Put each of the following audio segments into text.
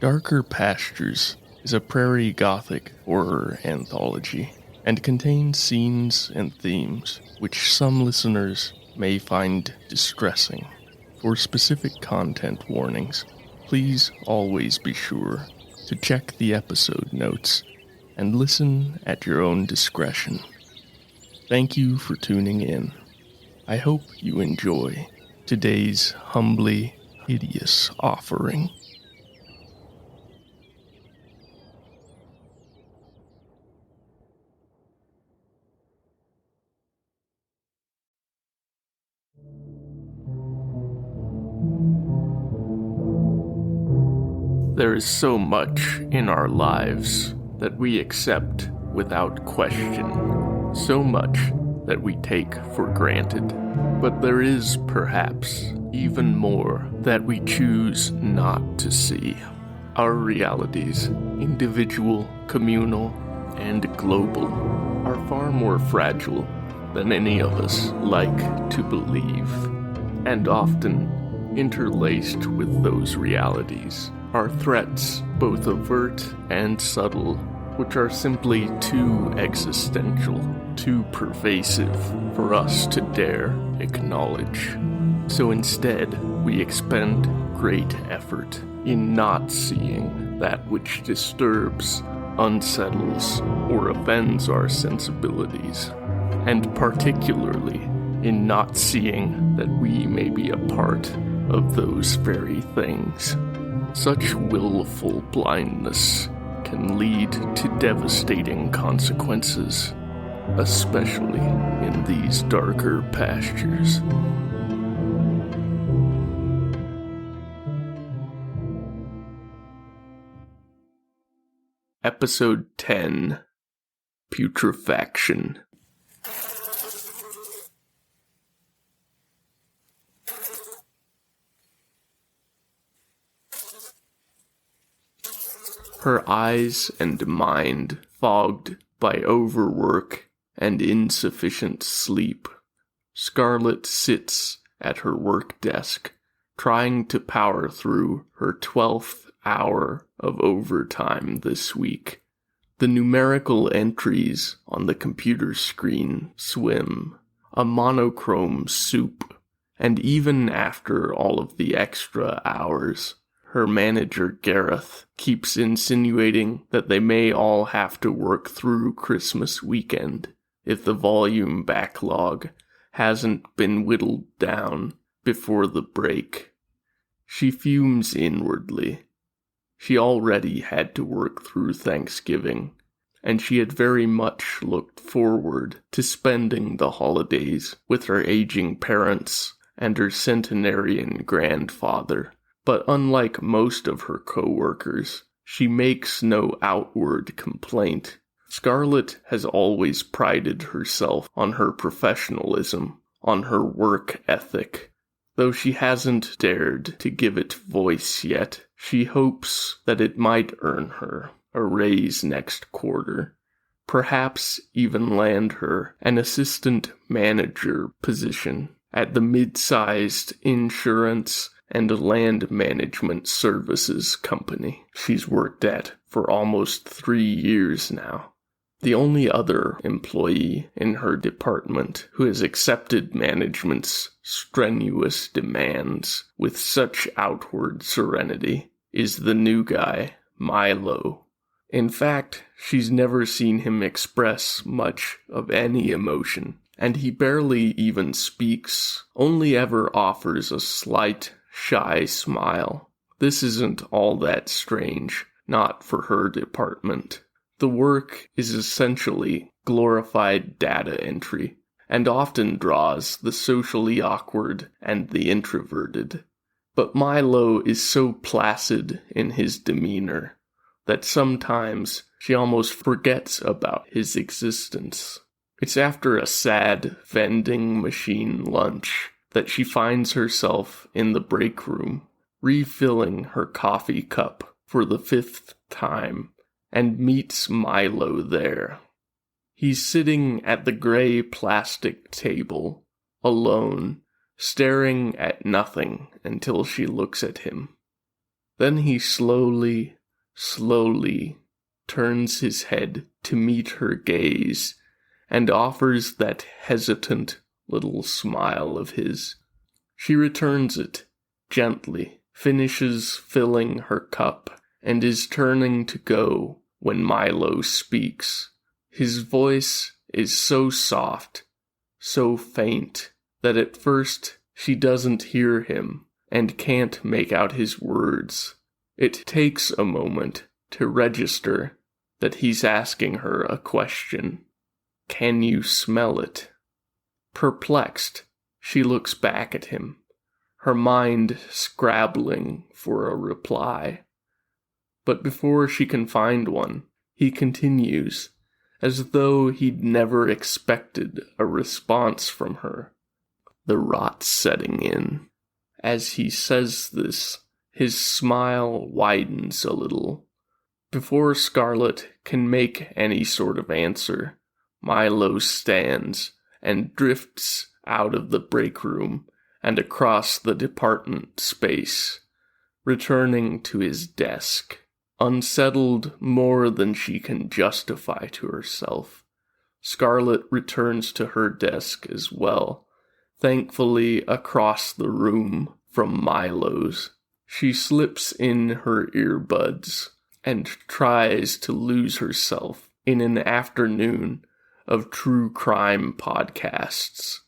Darker Pastures is a prairie gothic horror anthology and contains scenes and themes which some listeners may find distressing. For specific content warnings, please always be sure to check the episode notes and listen at your own discretion. Thank you for tuning in. I hope you enjoy today's humbly hideous offering. There is so much in our lives that we accept without question, so much that we take for granted. But there is, perhaps, even more that we choose not to see. Our realities, individual, communal, and global, are far more fragile than any of us like to believe, and often interlaced with those realities are threats, both overt and subtle, which are simply too existential, too pervasive for us to dare acknowledge. So instead, we expend great effort in not seeing that which disturbs, unsettles, or offends our sensibilities, and particularly in not seeing that we may be a part of those very things. Such willful blindness can lead to devastating consequences, especially in these darker pastures. Episode 10, Putrefaction. Her eyes and mind fogged by overwork and insufficient sleep, Scarlett sits at her work desk, trying to power through her 12th hour of overtime this week. The numerical entries on the computer screen swim, a monochrome soup, and even after all of the extra hours, her manager, Gareth, keeps insinuating that they may all have to work through Christmas weekend if the volume backlog hasn't been whittled down before the break. She fumes inwardly. She already had to work through Thanksgiving, and she had very much looked forward to spending the holidays with her aging parents and her centenarian grandfather. But unlike most of her co-workers, she makes no outward complaint. Scarlett has always prided herself on her professionalism, on her work ethic. Though she hasn't dared to give it voice yet, she hopes that it might earn her a raise next quarter, perhaps even land her an assistant manager position at the mid-sized insurance and land management services company she's worked at for almost 3 years now. The only other employee in her department who has accepted management's strenuous demands with such outward serenity is the new guy, Milo. In fact, she's never seen him express much of any emotion, and he barely even speaks, only ever offers a slight, shy smile. This isn't all that strange, not for her department. The work is essentially glorified data entry, and often draws the socially awkward and the introverted. But Milo is so placid in his demeanor that sometimes she almost forgets about his existence. It's after a sad vending machine lunch that she finds herself in the break room, refilling her coffee cup for the 5th time, and meets Milo there. He's sitting at the gray plastic table, alone, staring at nothing until she looks at him. Then he slowly turns his head to meet her gaze and offers that hesitant little smile of his. She returns it gently, finishes filling her cup, and is turning to go when Milo speaks. His voice is so soft, so faint, that at first she doesn't hear him and can't make out his words. It takes a moment to register that he's asking her a question. Can you smell it? Perplexed, she looks back at him, her mind scrabbling for a reply. But before she can find one, he continues, as though he'd never expected a response from her. The rot's setting in. As he says this, his smile widens a little. Before Scarlet can make any sort of answer, Milo stands and drifts out of the break room and across the department space, returning to his desk, unsettled more than she can justify to herself. Scarlet returns to her desk as well, thankfully across the room from Milo's. She slips in her earbuds and tries to lose herself in an afternoon of true crime podcasts.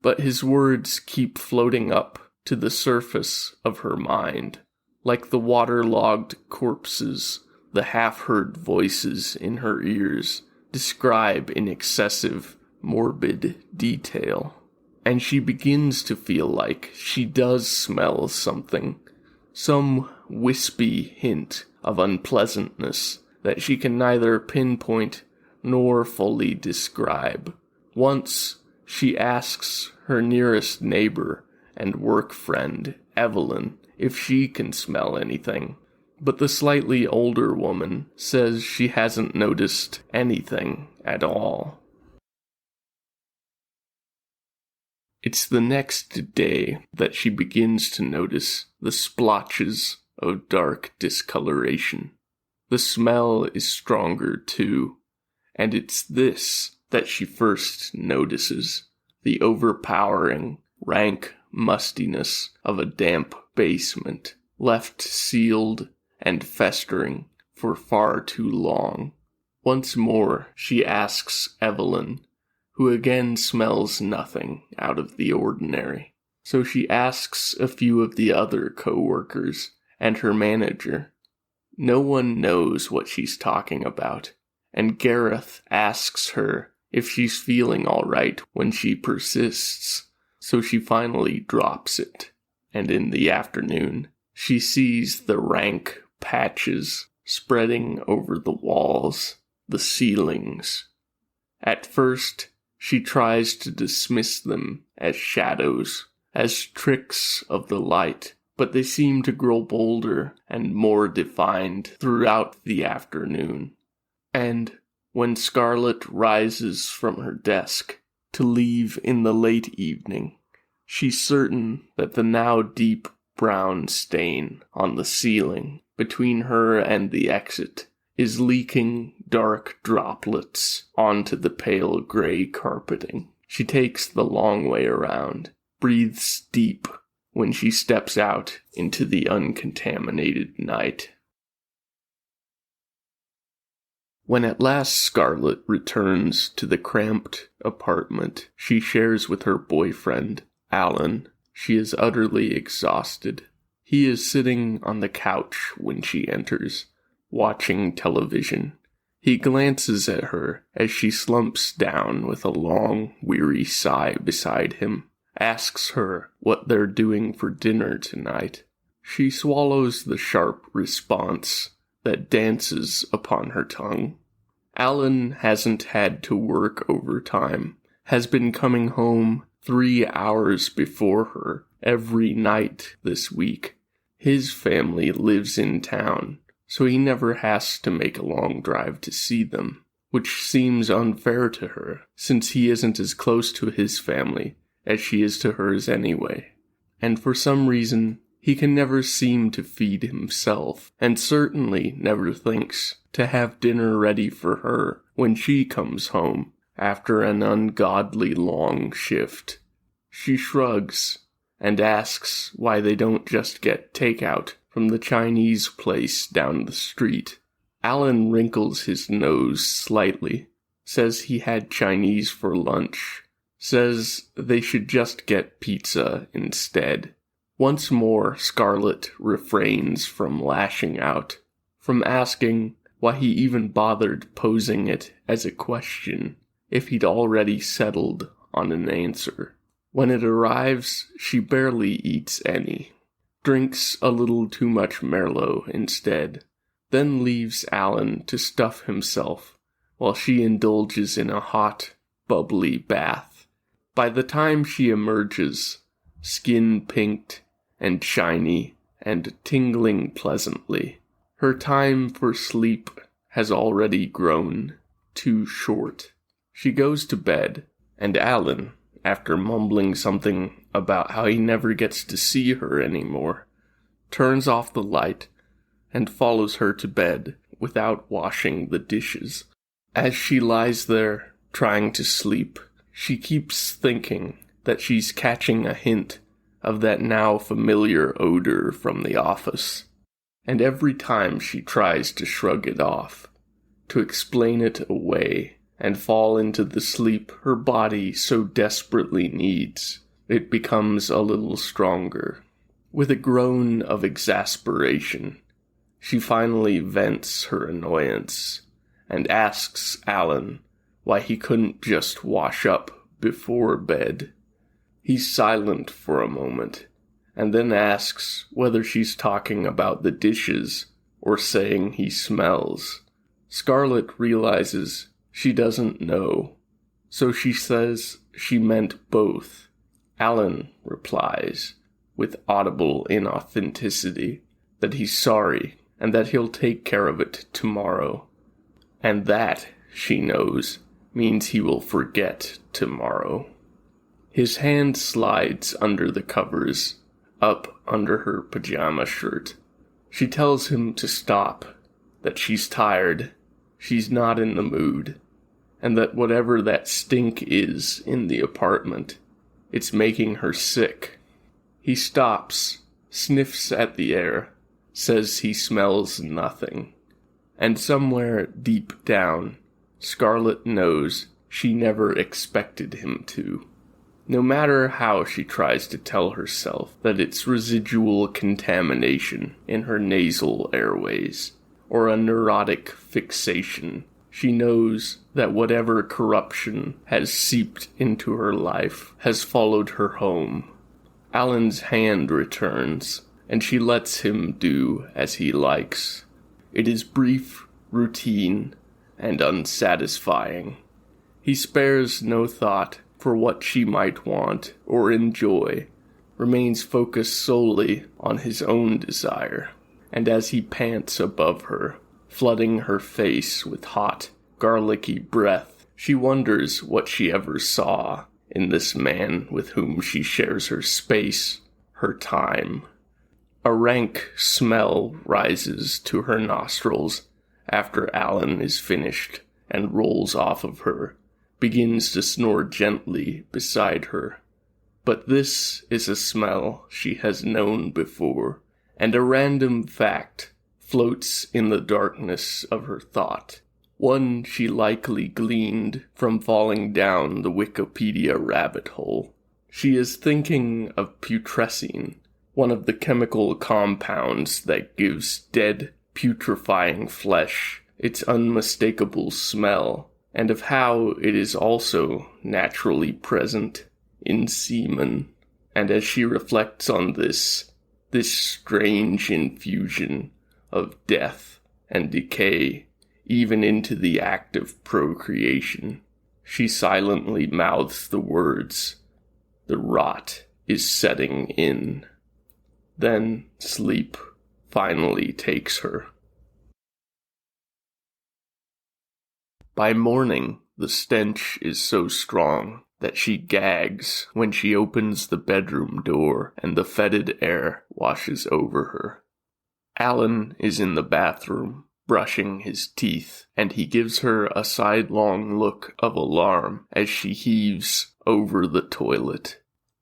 But his words keep floating up to the surface of her mind, like the waterlogged corpses the half-heard voices in her ears describe in excessive, morbid detail. And she begins to feel like she does smell something, some wispy hint of unpleasantness that she can neither pinpoint nor fully describe. Once, she asks her nearest neighbor and work friend, Evelyn, if she can smell anything, but the slightly older woman says she hasn't noticed anything at all. It's the next day that she begins to notice the splotches of dark discoloration. The smell is stronger too, and it's this that she first notices, the overpowering, rank mustiness of a damp basement, left sealed and festering for far too long. Once more she asks Evelyn, who again smells nothing out of the ordinary. So she asks a few of the other co-workers and her manager. No one knows what she's talking about, and Gareth asks her if she's feeling all right when she persists, so she finally drops it. And in the afternoon, she sees the rank patches spreading over the walls, the ceilings. At first, she tries to dismiss them as shadows, as tricks of the light, but they seem to grow bolder and more defined throughout the afternoon. And when Scarlet rises from her desk to leave in the late evening, she's certain that the now deep brown stain on the ceiling between her and the exit is leaking dark droplets onto the pale gray carpeting. She takes the long way around, breathes deep when she steps out into the uncontaminated night. When at last Scarlet returns to the cramped apartment she shares with her boyfriend, Alan, she is utterly exhausted. He is sitting on the couch when she enters, watching television. He glances at her as she slumps down with a long, weary sigh beside him, asks her what they're doing for dinner tonight. She swallows the sharp response that dances upon her tongue. Alan hasn't had to work overtime, has been coming home 3 hours before her every night this week. His family lives in town, so he never has to make a long drive to see them, which seems unfair to her, since he isn't as close to his family as she is to hers anyway. And for some reason, He can never seem to feed himself, and certainly never thinks to have dinner ready for her when she comes home after an ungodly long shift. She shrugs and asks why they don't just get takeout from the Chinese place down the street. Alan wrinkles his nose slightly, says he had Chinese for lunch, says they should just get pizza instead. Once more, Scarlett refrains from lashing out, from asking why he even bothered posing it as a question if he'd already settled on an answer. When it arrives, she barely eats any, drinks a little too much Merlot instead, then leaves Alan to stuff himself while she indulges in a hot, bubbly bath. By the time she emerges, skin pinked and shiny and tingling pleasantly, her time for sleep has already grown too short. She goes to bed, and Alan, after mumbling something about how he never gets to see her anymore, turns off the light and follows her to bed without washing the dishes. As she lies there, trying to sleep, she keeps thinking that she's catching a hint of that now familiar odor from the office. And every time she tries to shrug it off, to explain it away, and fall into the sleep her body so desperately needs, it becomes a little stronger. With a groan of exasperation, she finally vents her annoyance and asks Alan why he couldn't just wash up before bed. He's silent for a moment, and then asks whether she's talking about the dishes or saying he smells. Scarlett realizes she doesn't know, so she says she meant both. Alan replies, with audible inauthenticity, that he's sorry and that he'll take care of it tomorrow. And that, she knows, means he will forget tomorrow. His hand slides under the covers, up under her pajama shirt. She tells him to stop, that she's tired, she's not in the mood, and that whatever that stink is in the apartment, it's making her sick. He stops, sniffs at the air, says he smells nothing. And somewhere deep down, Scarlett knows she never expected him to. No matter how she tries to tell herself that it's residual contamination in her nasal airways, or a neurotic fixation, she knows that whatever corruption has seeped into her life has followed her home. Alan's hand returns, and she lets him do as he likes. It is brief, routine, and unsatisfying. He spares no thought for what she might want or enjoy, remains focused solely on his own desire. And as he pants above her, flooding her face with hot, garlicky breath, she wonders what she ever saw in this man with whom she shares her space, her time. A rank smell rises to her nostrils after Alan is finished and rolls off of her, begins to snore gently beside her. But this is a smell she has known before, and a random fact floats in the darkness of her thought, one she likely gleaned from falling down the Wikipedia rabbit hole. She is thinking of putrescine, one of the chemical compounds that gives dead, putrefying flesh its unmistakable smell, and of how it is also naturally present in semen. And as she reflects on this strange infusion of death and decay, even into the act of procreation, she silently mouths the words, "The rot is setting in." Then sleep finally takes her. By morning, the stench is so strong that she gags when she opens the bedroom door and the fetid air washes over her. Alan is in the bathroom, brushing his teeth, and he gives her a sidelong look of alarm as she heaves over the toilet.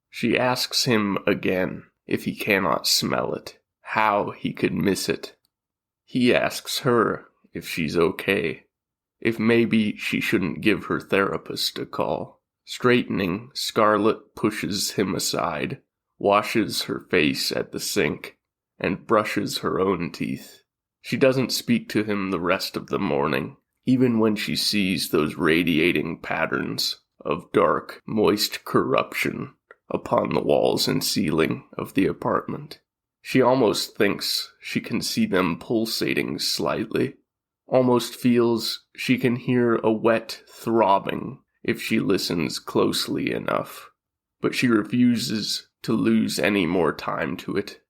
She asks him again if he cannot smell it, how he could miss it. He asks her if she's okay, if maybe she shouldn't give her therapist a call. Straightening, Scarlett pushes him aside, washes her face at the sink, and brushes her own teeth. She doesn't speak to him the rest of the morning, even when she sees those radiating patterns of dark, moist corruption upon the walls and ceiling of the apartment. She almost thinks she can see them pulsating slightly, almost feels she can hear a wet throbbing if she listens closely enough, but she refuses to lose any more time to it.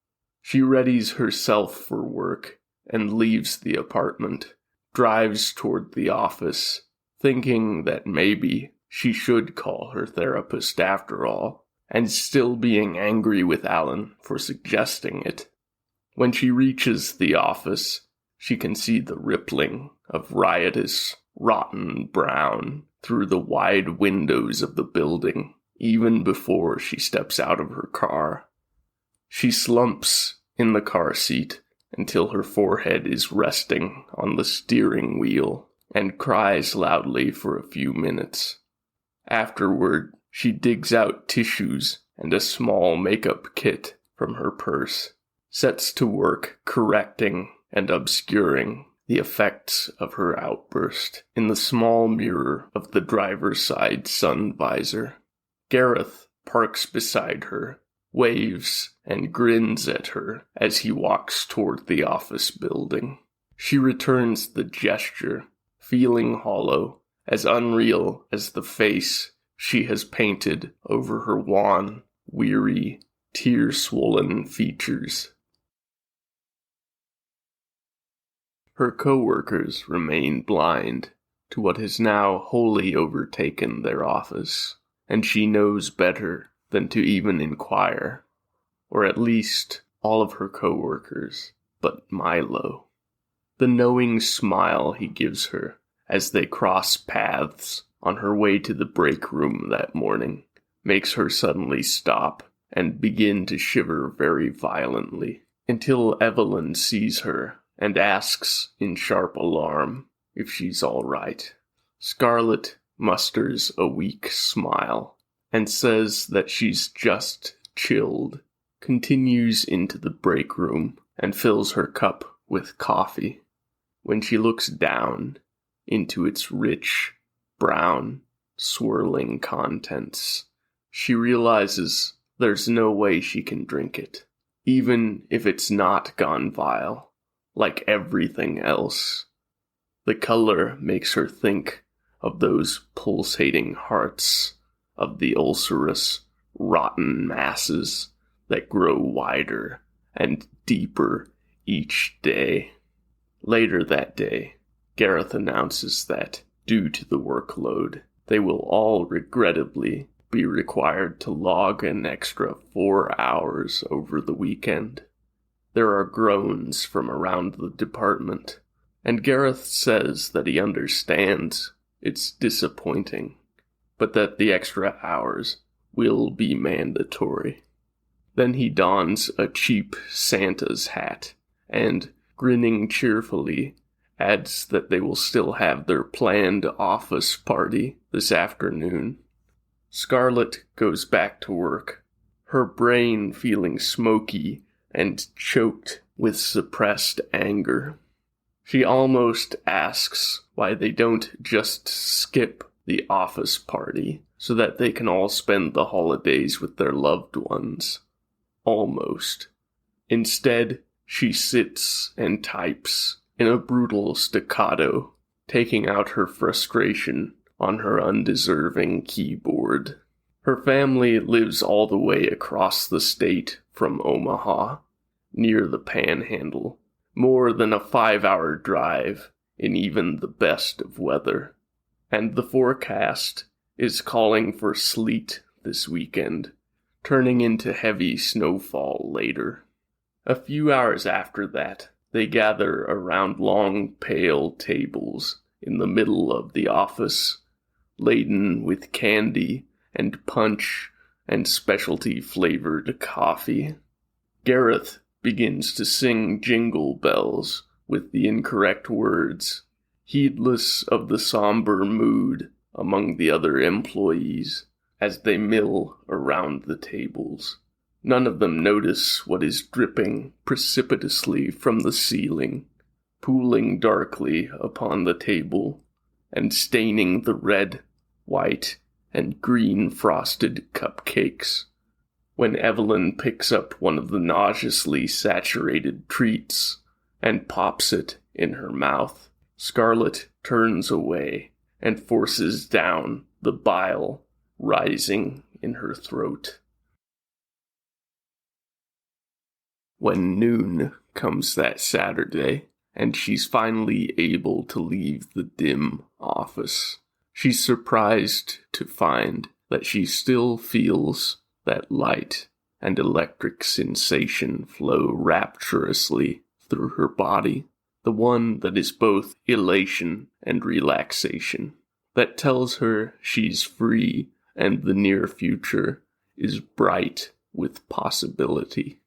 She readies herself for work and leaves the apartment, drives toward the office, thinking that maybe she should call her therapist after all, and still being angry with Alan for suggesting it. When she reaches the office, she can see the rippling of riotous, rotten brown through the wide windows of the building, even before she steps out of her car. She slumps in the car seat until her forehead is resting on the steering wheel and cries loudly for a few minutes. Afterward, she digs out tissues and a small makeup kit from her purse, sets to work correcting and obscuring the effects of her outburst in the small mirror of the driver's side sun visor. Gareth parks beside her, waves and grins at her as he walks toward the office building. She returns the gesture, feeling hollow, as unreal as the face she has painted over her wan, weary, tear-swollen features. Her co-workers remain blind to what has now wholly overtaken their office, and she knows better than to even inquire, or at least all of her co-workers, but Milo. The knowing smile he gives her as they cross paths on her way to the break room that morning makes her suddenly stop and begin to shiver very violently, until Evelyn sees her and asks in sharp alarm if she's all right. Scarlett musters a weak smile and says that she's just chilled, continues into the break room and fills her cup with coffee. When she looks down into its rich, brown, swirling contents, she realizes there's no way she can drink it, even if it's not gone vile. Like everything else. The color makes her think of those pulsating hearts, of the ulcerous, rotten masses that grow wider and deeper each day. Later that day, Gareth announces that, due to the workload, they will all regrettably be required to log an extra 4 hours over the weekend. There are groans from around the department, and Gareth says that he understands it's disappointing, but that the extra hours will be mandatory. Then he dons a cheap Santa's hat, and, grinning cheerfully, adds that they will still have their planned office party this afternoon. Scarlett goes back to work, her brain feeling smoky and choked with suppressed anger. She almost asks why they don't just skip the office party so that they can all spend the holidays with their loved ones. Almost. Instead, she sits and types in a brutal staccato, taking out her frustration on her undeserving keyboard. Her family lives all the way across the state from Omaha, near the Panhandle, more than a 5-hour drive in even the best of weather, and the forecast is calling for sleet this weekend, turning into heavy snowfall later. A few hours after that, they gather around long, pale tables in the middle of the office, laden with candy and punch and specialty-flavored coffee. Gareth begins to sing Jingle Bells with the incorrect words, heedless of the somber mood among the other employees as they mill around the tables. None of them notice what is dripping precipitously from the ceiling, pooling darkly upon the table, and staining the red, white, and green frosted cupcakes. When Evelyn picks up one of the nauseously saturated treats and pops it in her mouth, Scarlet turns away and forces down the bile rising in her throat. When noon comes that Saturday, and she's finally able to leave the dim office, she's surprised to find that she still feels that light and electric sensation flow rapturously through her body, the one that is both elation and relaxation, that tells her she's free and the near future is bright with possibility.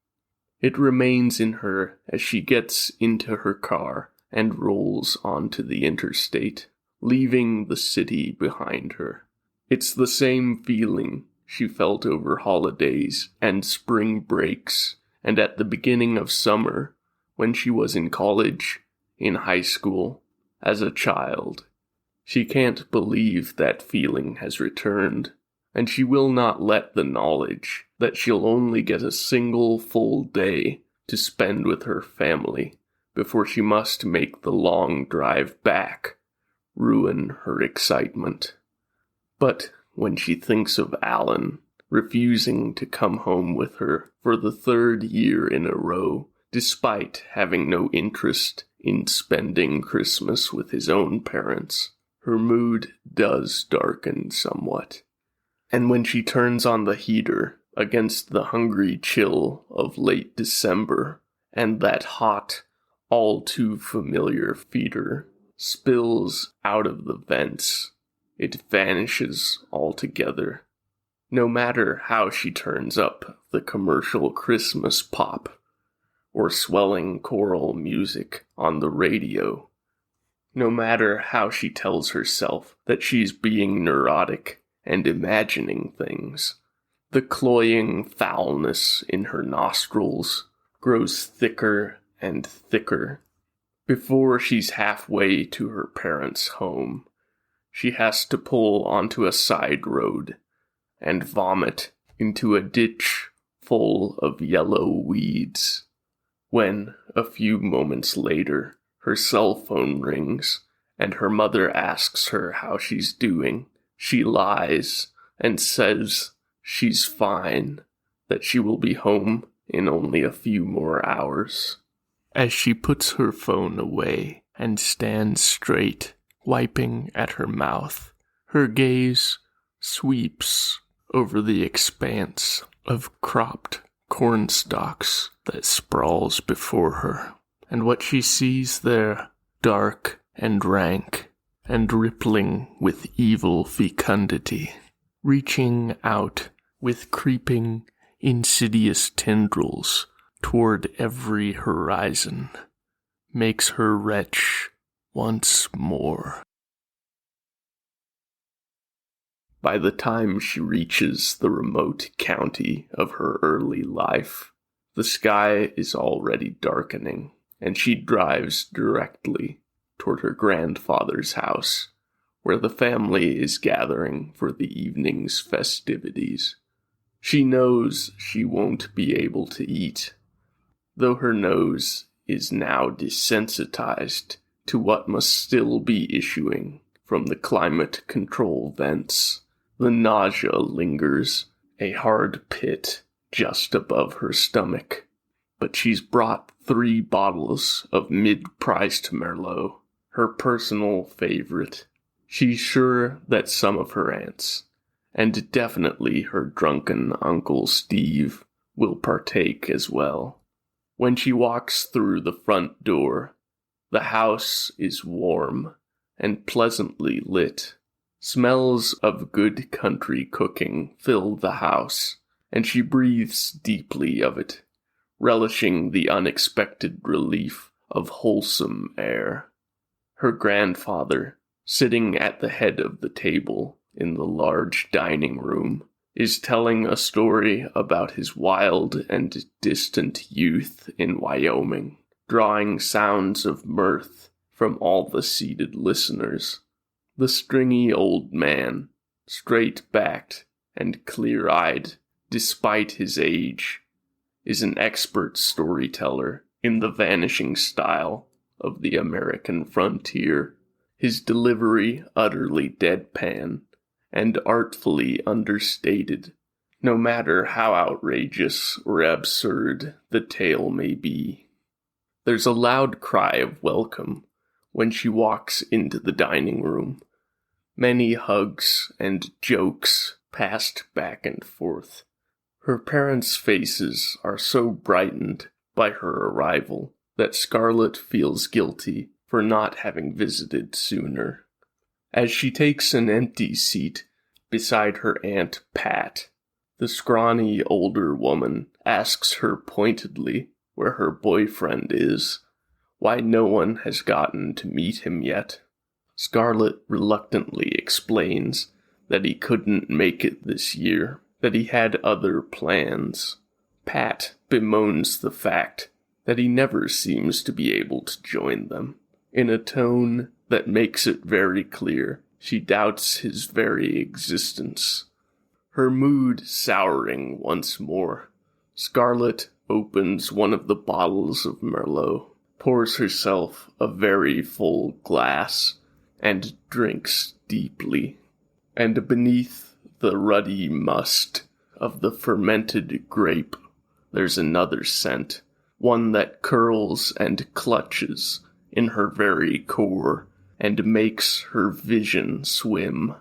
It remains in her as she gets into her car and rolls onto the interstate, leaving the city behind her. It's the same feeling she felt over holidays and spring breaks and at the beginning of summer when she was in college, in high school, as a child. She can't believe that feeling has returned, and she will not let the knowledge that she'll only get a single full day to spend with her family before she must make the long drive back ruin her excitement. But when she thinks of Alan refusing to come home with her for the third year in a row, despite having no interest in spending Christmas with his own parents, her mood does darken somewhat. And when she turns on the heater against the hungry chill of late December, and that hot, all too familiar feeder spills out of the vents, it vanishes altogether. No matter how she turns up the commercial Christmas pop or swelling choral music on the radio, no matter how she tells herself that she's being neurotic and imagining things, the cloying foulness in her nostrils grows thicker and thicker. Before she's halfway to her parents' home, she has to pull onto a side road and vomit into a ditch full of yellow weeds. When, a few moments later, her cell phone rings and her mother asks her how she's doing, she lies and says she's fine, that she will be home in only a few more hours. As she puts her phone away and stands straight, wiping at her mouth, her gaze sweeps over the expanse of cropped corn stalks that sprawls before her, and what she sees there, dark and rank and rippling with evil fecundity, reaching out with creeping, insidious tendrils toward every horizon, makes her retch once more. By the time she reaches the remote county of her early life, the sky is already darkening, and she drives directly toward her grandfather's house, where the family is gathering for the evening's festivities. She knows she won't be able to eat, though her nose is now desensitized to what must still be issuing from the climate control vents. The nausea lingers, a hard pit just above her stomach, but she's brought 3 bottles of mid-priced Merlot, her personal favorite. She's sure that some of her aunts, and definitely her drunken Uncle Steve, will partake as well. When she walks through the front door, the house is warm and pleasantly lit. Smells of good country cooking fill the house, and she breathes deeply of it, relishing the unexpected relief of wholesome air. Her grandfather, sitting at the head of the table in the large dining room, is telling a story about his wild and distant youth in Wyoming, drawing sounds of mirth from all the seated listeners. The stringy old man, straight-backed and clear-eyed despite his age, is an expert storyteller in the vanishing style of the American frontier, his delivery utterly deadpan and artfully understated, no matter how outrageous or absurd the tale may be. There's a loud cry of welcome when she walks into the dining room. Many hugs and jokes passed back and forth. Her parents' faces are so brightened by her arrival that Scarlett feels guilty for not having visited sooner. As she takes an empty seat beside her Aunt Pat, the scrawny older woman asks her pointedly where her boyfriend is, why no one has gotten to meet him yet. Scarlett reluctantly explains that he couldn't make it this year, that he had other plans. Pat bemoans the fact that he never seems to be able to join them, in a tone that makes it very clear she doubts his very existence. Her mood souring once more, Scarlett opens one of the bottles of Merlot, pours herself a very full glass, and drinks deeply. And beneath the ruddy must of the fermented grape, there's another scent, one that curls and clutches in her very core and makes her vision swim.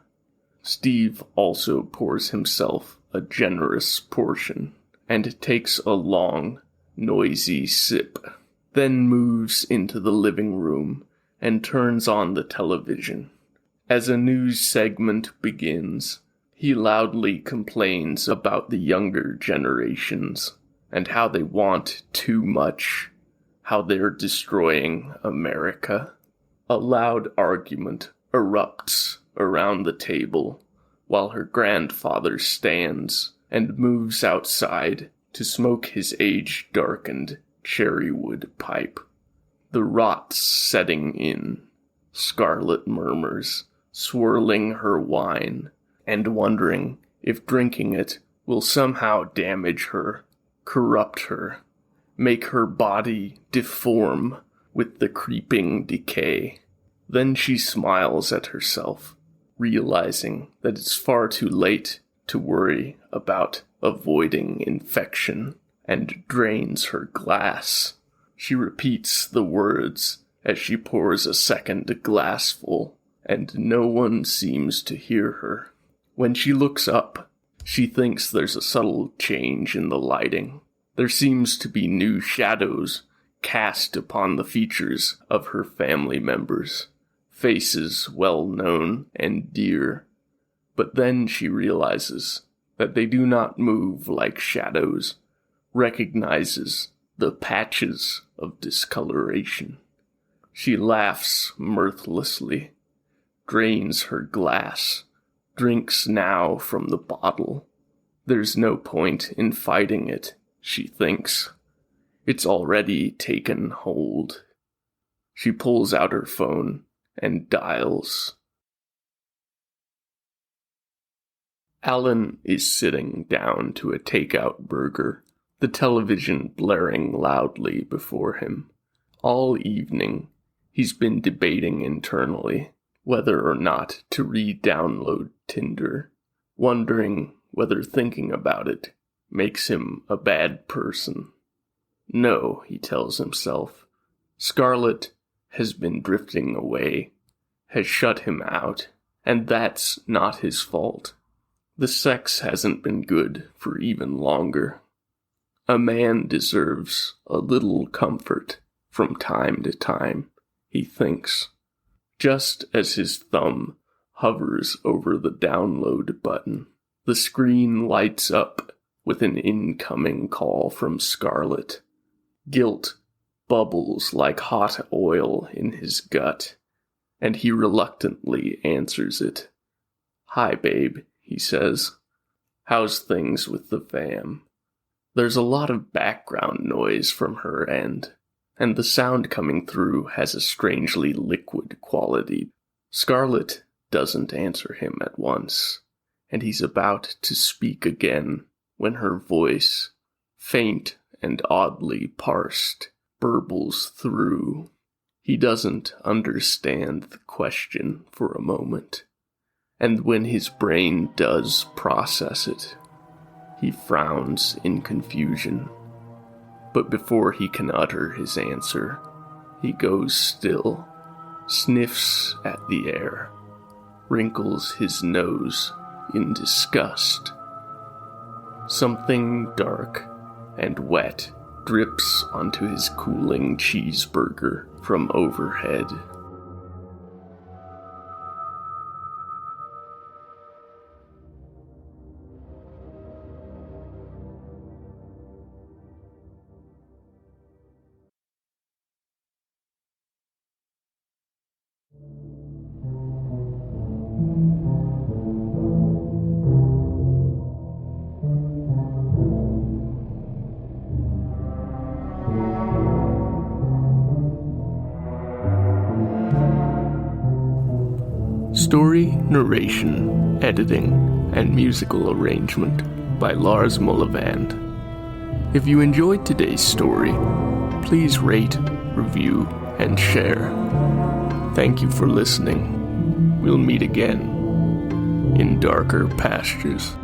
Steve also pours himself a generous portion and takes a long, noisy sip, then moves into the living room and turns on the television. As a news segment begins, he loudly complains about the younger generations and how they want too much, how they're destroying America. A loud argument erupts around the table while her grandfather stands and moves outside to smoke his age-darkened cherrywood pipe. The rot's setting in, Scarlett murmurs, swirling her wine and wondering if drinking it will somehow damage her, corrupt her, make her body deform with the creeping decay. Then she smiles at herself, realizing that it's far too late to worry about avoiding infection, and drains her glass. She repeats the words as she pours a second glassful, and no one seems to hear her. When she looks up, she thinks there's a subtle change in the lighting. There seems to be new shadows cast upon the features of her family members, faces well known and dear. But then she realizes that they do not move like shadows, recognizes the patches of discoloration. She laughs mirthlessly, drains her glass, drinks now from the bottle. There's no point in fighting it, she thinks. It's already taken hold. She pulls out her phone and dials. Alan is sitting down to a takeout burger, the television blaring loudly before him. All evening, he's been debating internally whether or not to re-download Tinder, wondering whether thinking about it makes him a bad person. No, he tells himself. Scarlett has been drifting away, has shut him out. And that's not his fault. The sex hasn't been good for even longer. A man deserves a little comfort from time to time, he thinks. Just as his thumb hovers over the download button, the screen lights up with an incoming call from Scarlet. Guilt bubbles like hot oil in his gut, and he reluctantly answers it. "Hi, babe," he says. "How's things with the fam?" There's a lot of background noise from her end, and the sound coming through has a strangely liquid quality. Scarlet doesn't answer him at once, and he's about to speak again when her voice, faint and oddly parsed, burbles through. He doesn't understand the question for a moment, and when his brain does process it, he frowns in confusion. But before he can utter his answer, he goes still, sniffs at the air, wrinkles his nose in disgust. Something dark and wet drips onto his cooling cheeseburger from overhead. Story, narration, editing, and musical arrangement by Lars Mullivand. If you enjoyed today's story, please rate, review, and share. Thank you for listening. We'll meet again in darker pastures.